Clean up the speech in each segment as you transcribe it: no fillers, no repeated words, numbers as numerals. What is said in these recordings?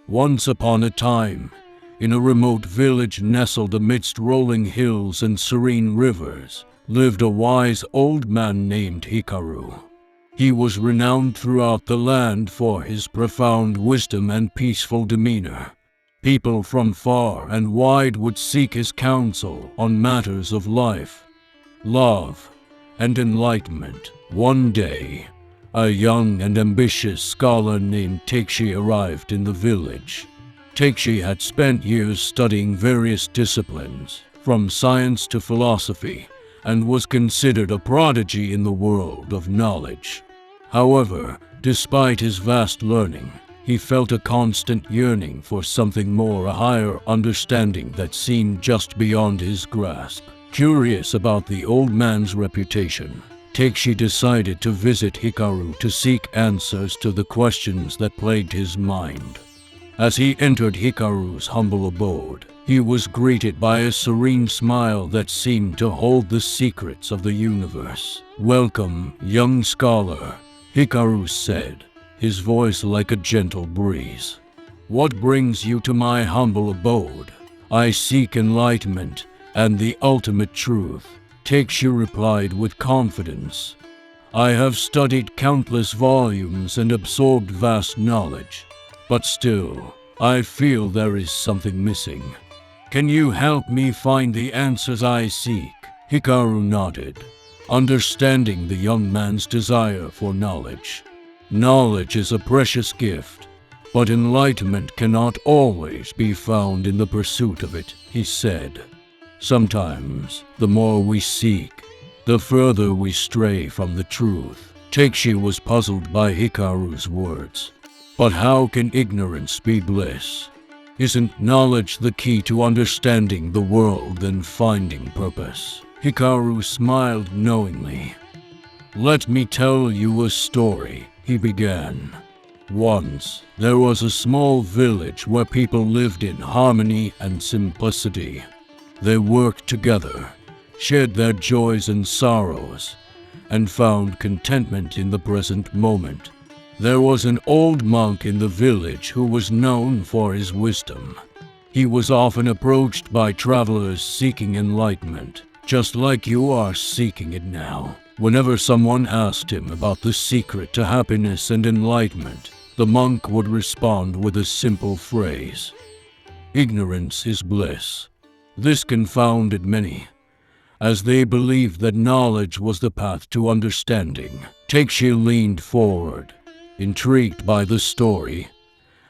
Once upon a time, in a remote village nestled amidst rolling hills and serene rivers, lived a wise old man named Hikaru. He was renowned throughout the land for his profound wisdom and peaceful demeanor. People from far and wide would seek his counsel on matters of life, love, and enlightenment. One day, a young and ambitious scholar named Takeshi arrived in the village. Takeshi had spent years studying various disciplines, from science to philosophy, and was considered a prodigy in the world of knowledge. However, despite his vast learning, he felt a constant yearning for something more, a higher understanding that seemed just beyond his grasp. Curious about the old man's reputation, Takeshi decided to visit Hikaru to seek answers to the questions that plagued his mind. As he entered Hikaru's humble abode, he was greeted by a serene smile that seemed to hold the secrets of the universe. "Welcome, young scholar," Hikaru said, his voice like a gentle breeze. "What brings you to my humble abode?" "I seek enlightenment and the ultimate truth," Takeshi replied with confidence. "I have studied countless volumes and absorbed vast knowledge, but still, I feel there is something missing. Can you help me find the answers I seek?" Hikaru nodded, understanding the young man's desire for knowledge. "Knowledge is a precious gift, but enlightenment cannot always be found in the pursuit of it," he said. "Sometimes, the more we seek, the further we stray from the truth." Takeshi was puzzled by Hikaru's words. "But how can ignorance be bliss? Isn't knowledge the key to understanding the world and finding purpose?" Hikaru smiled knowingly. "Let me tell you a story," he began. "Once, there was a small village where people lived in harmony and simplicity. They worked together, shared their joys and sorrows, and found contentment in the present moment. There was an old monk in the village who was known for his wisdom. He was often approached by travelers seeking enlightenment, just like you are seeking it now. Whenever someone asked him about the secret to happiness and enlightenment, the monk would respond with a simple phrase: "Ignorance is bliss." This confounded many, as they believed that knowledge was the path to understanding. Takeshi leaned forward, intrigued by the story,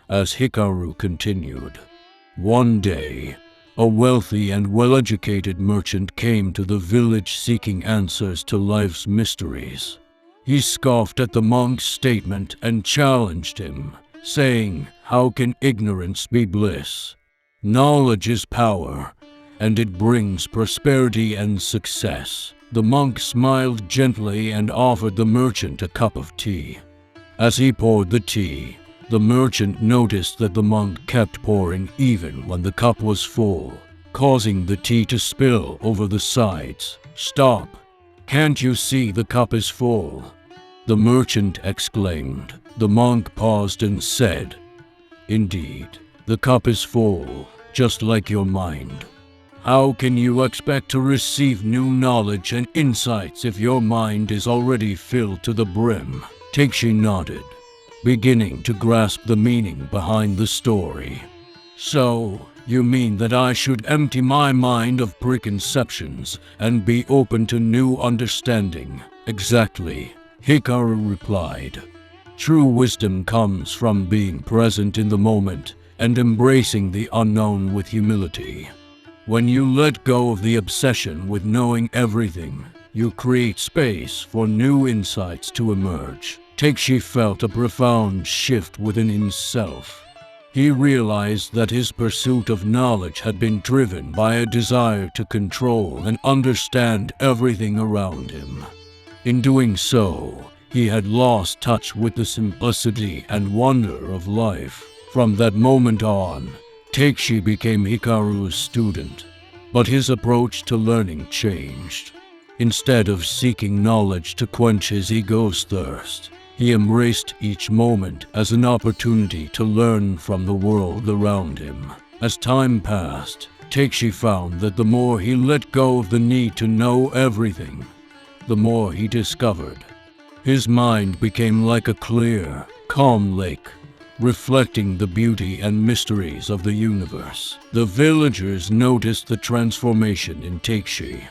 as Hikaru continued. One day, a wealthy and well-educated merchant came to the village seeking answers to life's mysteries. He scoffed at the monk's statement and challenged him, saying, "How can ignorance be bliss? Knowledge is power, and it brings prosperity and success." The monk smiled gently and offered the merchant a cup of tea. As he poured the tea, the merchant noticed that the monk kept pouring even when the cup was full, causing the tea to spill over the sides. "Stop! Can't you see the cup is full?" the merchant exclaimed. The monk paused and said, "Indeed, the cup is full, just like your mind. How can you expect to receive new knowledge and insights if your mind is already filled to the brim?" Takeshi nodded, beginning to grasp the meaning behind the story. "So, you mean that I should empty my mind of preconceptions and be open to new understanding?" "Exactly," Hikaru replied. "True wisdom comes from being present in the moment and embracing the unknown with humility. When you let go of the obsession with knowing everything, you create space for new insights to emerge." Takeshi felt a profound shift within himself. He realized that his pursuit of knowledge had been driven by a desire to control and understand everything around him. In doing so, he had lost touch with the simplicity and wonder of life. From that moment on, Takeshi became Hikaru's student, but his approach to learning changed. Instead of seeking knowledge to quench his ego's thirst, He embraced each moment as an opportunity to learn from the world around him. As time passed, Takshi found that the more he let go of the need to know everything, the more he discovered. His mind became like a clear, calm lake, reflecting the beauty and mysteries of the universe. The villagers noticed the transformation in Takshi.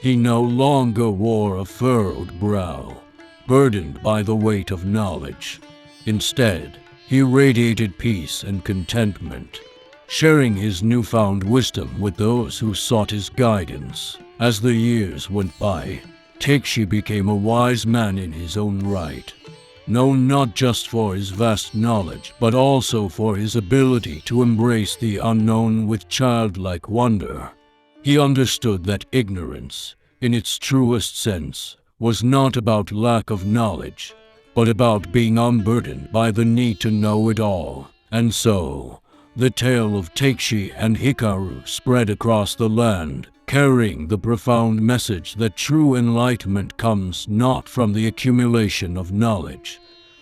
He no longer wore a furrowed brow, burdened by the weight of knowledge. Instead, he radiated peace and contentment, sharing his newfound wisdom with those who sought his guidance. As the years went by, Takshi became a wise man in his own right, known not just for his vast knowledge, but also for his ability to embrace the unknown with childlike wonder. He understood that ignorance, in its truest sense, was not about lack of knowledge, but about being unburdened by the need to know it all. And so, the tale of Takshi and Hikaru spread across the land, carrying the profound message that true enlightenment comes not from the accumulation of knowledge,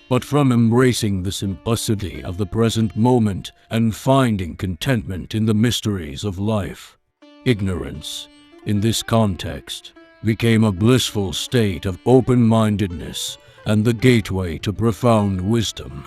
but from embracing the simplicity of the present moment and finding contentment in the mysteries of life. Ignorance, in this context, became a blissful state of open-mindedness and the gateway to profound wisdom.